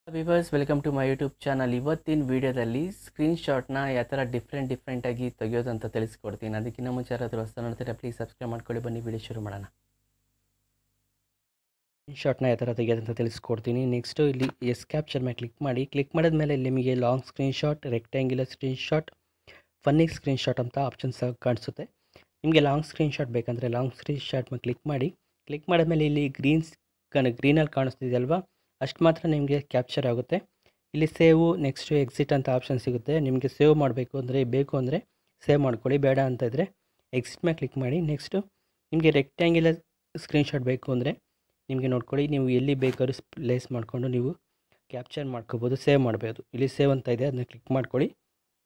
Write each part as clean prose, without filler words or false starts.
Viewers welcome to my YouTube channel. ಇವತ್ತಿನ ವಿಡಿಯೋದಲ್ಲಿ ಸ್ಕ್ರೀನ್ಶಾಟ್ನ ಯಾವ ಥರ ಡಿಫ್ರೆಂಟಾಗಿ ತೆಗೆಯೋದು ಅಂತ ತಿಳಿಸ್ಕೊಡ್ತೀನಿ. ಅದಕ್ಕಿಂತ ಮುಂಚೆ ಯಾರಾದರೂ ಹೊಸ ನೋಡ್ತೀರಾ ಪ್ಲೀಸ್ ಸಬ್ಸ್ಕ್ರೈಬ್ ಮಾಡ್ಕೊಳ್ಳಿ. ಬನ್ನಿ ವಿಡಿಯೋ ಶುರು ಮಾಡೋಣ. ಸ್ಕ್ರೀನ್ಶಾಟ್ನ ಯಾವ ಥರ ತೆಗೆಯೋದು ಅಂತ ತಿಳಿಸ್ಕೊಡ್ತೀನಿ. ನೆಕ್ಸ್ಟು ಇಲ್ಲಿ ಎಸ್ ಕ್ಯಾಪ್ಚರ್ ಮೇಲೆ ಕ್ಲಿಕ್ ಮಾಡಿದ್ಮೇಲೆ ಇಲ್ಲಿ ನಿಮಗೆ long screenshot, rectangular screenshot, funny screenshot ಅಂತ ಆಪ್ಷನ್ಸ್ ಕಾಣಿಸುತ್ತೆ. ನಿಮಗೆ ಲಾಂಗ್ ಸ್ಕ್ರೀನ್ಶಾಟ್ ಬೇಕಂದರೆ ಲಾಂಗ್ ಸ್ಕ್ರೀನ್ಶಾಟ್ ಮೇಲೆ ಕ್ಲಿಕ್ ಮಾಡಿದ್ಮೇಲೆ ಇಲ್ಲಿ ಗ್ರೀನಲ್ಲಿ ಕಾಣಿಸ್ತಿದೆಯಲ್ವಾ, ಅಷ್ಟು ಮಾತ್ರ ನಿಮಗೆ ಕ್ಯಾಪ್ಚರ್ ಆಗುತ್ತೆ. ಇಲ್ಲಿ ಸೇವು, ನೆಕ್ಸ್ಟು ಎಕ್ಸಿಟ್ ಅಂತ ಆಪ್ಷನ್ ಸಿಗುತ್ತೆ. ನಿಮಗೆ ಸೇವ್ ಮಾಡಬೇಕು ಅಂದರೆ ಸೇವ್ ಮಾಡ್ಕೊಳ್ಳಿ, ಬೇಡ ಅಂತ ಇದ್ದರೆ ಎಕ್ಸಿಟ್ ಮೇಲೆ ಕ್ಲಿಕ್ ಮಾಡಿ. ನೆಕ್ಸ್ಟು ನಿಮಗೆ ರೆಕ್ಟ್ಯಾಂಗ್ಯುಲರ್ ಸ್ಕ್ರೀನ್ಶಾಟ್ ಬೇಕು ಅಂದರೆ ನಿಮಗೆ ನೋಡ್ಕೊಳ್ಳಿ, ನೀವು ಎಲ್ಲಿ ಬೇಕಾದ್ರೂ ಪ್ಲೇಸ್ ಮಾಡಿಕೊಂಡು ನೀವು ಕ್ಯಾಪ್ಚರ್ ಮಾಡ್ಕೋಬೋದು, ಸೇವ್ ಮಾಡ್ಬೋದು. ಇಲ್ಲಿ ಸೇವ್ ಅಂತ ಇದೆ, ಅದನ್ನ ಕ್ಲಿಕ್ ಮಾಡ್ಕೊಳ್ಳಿ.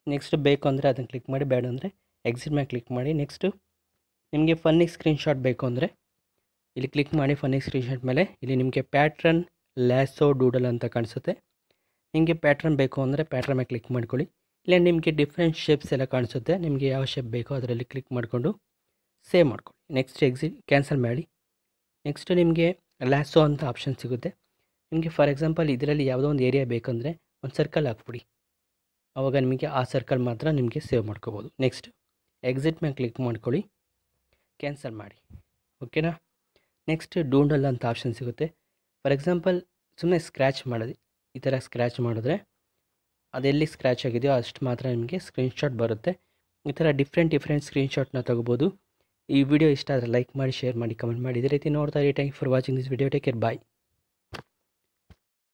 ನೆಕ್ಸ್ಟ್ ಬೇಕು ಅಂದರೆ ಅದನ್ನು ಕ್ಲಿಕ್ ಮಾಡಿ, ಬೇಡ ಅಂದರೆ ಎಕ್ಸಿಟ್ ಮೇಲೆ ಕ್ಲಿಕ್ ಮಾಡಿ. ನೆಕ್ಸ್ಟು ನಿಮಗೆ ಫನ್ನಿ ಸ್ಕ್ರೀನ್ಶಾಟ್ ಬೇಕು ಅಂದರೆ ಇಲ್ಲಿ ಕ್ಲಿಕ್ ಮಾಡಿ. ಫನ್ನಿ ಸ್ಕ್ರೀನ್ಶಾಟ್ ಮೇಲೆ ಇಲ್ಲಿ ನಿಮಗೆ ಪ್ಯಾಟ್ರನ್, ಲ್ಯಾಸೋ, ಡೂಡಲ್ ಅಂತ ಕಾಣಿಸುತ್ತೆ. ನಿಮಗೆ ಪ್ಯಾಟ್ರನ್ ಬೇಕು ಅಂದರೆ ಪ್ಯಾಟ್ರನ್ ಮೇಲೆ ಕ್ಲಿಕ್ ಮಾಡ್ಕೊಳ್ಳಿ. ಇಲ್ಲ ನಿಮಗೆ ಡಿಫ್ರೆಂಟ್ ಶೇಪ್ಸ್ ಎಲ್ಲ ಕಾಣಿಸುತ್ತೆ, ನಿಮಗೆ ಯಾವ ಶೇಪ್ ಬೇಕೋ ಅದರಲ್ಲಿ ಕ್ಲಿಕ್ ಮಾಡಿಕೊಂಡು ಸೇವ್ ಮಾಡ್ಕೊಳ್ಳಿ. ನೆಕ್ಸ್ಟ್ ಕ್ಯಾನ್ಸಲ್ ಮಾಡಿ. ನೆಕ್ಸ್ಟ್ ನಿಮಗೆ ಲ್ಯಾಸೋ ಅಂತ ಆಪ್ಷನ್ ಸಿಗುತ್ತೆ. ನಿಮಗೆ ಫಾರ್ ಎಕ್ಸಾಂಪಲ್ ಇದರಲ್ಲಿ ಯಾವುದೋ ಒಂದು ಏರಿಯಾ ಬೇಕಂದರೆ ಒಂದು ಸರ್ಕಲ್ ಹಾಕ್ಬಿಡಿ, ಆವಾಗ ನಿಮಗೆ ಆ ಸರ್ಕಲ್ ಮಾತ್ರ ನಿಮಗೆ ಸೇವ್ ಮಾಡ್ಕೋಬೋದು. ನೆಕ್ಸ್ಟ್ ಎಕ್ಸಿಟ್ ಮೇಲೆ ಕ್ಲಿಕ್ ಮಾಡ್ಕೊಳ್ಳಿ, ಕ್ಯಾನ್ಸಲ್ ಮಾಡಿ. ಓಕೆನಾ. ನೆಕ್ಸ್ಟ್ ಡೂಡಲ್ ಅಂತ ಆಪ್ಷನ್ ಸಿಗುತ್ತೆ. ಫಾರ್ ಎಕ್ಸಾಂಪಲ್ ಸುಮ್ಮನೆ ಸ್ಕ್ರ್ಯಾಚ್ ಮಾಡೋದು, ಈ ಥರ ಸ್ಕ್ರ್ಯಾಚ್ ಮಾಡಿದ್ರೆ ಅದೆಲ್ಲಿ ಸ್ಕ್ರ್ಯಾಚ್ ಆಗಿದೆಯೋ ಅಷ್ಟು ಮಾತ್ರ ನಿಮಗೆ ಸ್ಕ್ರೀನ್ಶಾಟ್ ಬರುತ್ತೆ. ಈ ಥರ ಡಿಫ್ರೆಂಟ್ ಸ್ಕ್ರೀನ್ಶಾಟ್ನ ತೊಗೋಬೋದು. ಈ ವಿಡಿಯೋ ಇಷ್ಟ ಆದರೆ ಲೈಕ್ ಮಾಡಿ, ಶೇರ್ ಮಾಡಿ, ಕಮೆಂಟ್ ಮಾಡಿ. ಇದೇ ರೀತಿ ನೋಡ್ತಾ ಇರಿ. Thank you for watching this video. Take care, bye.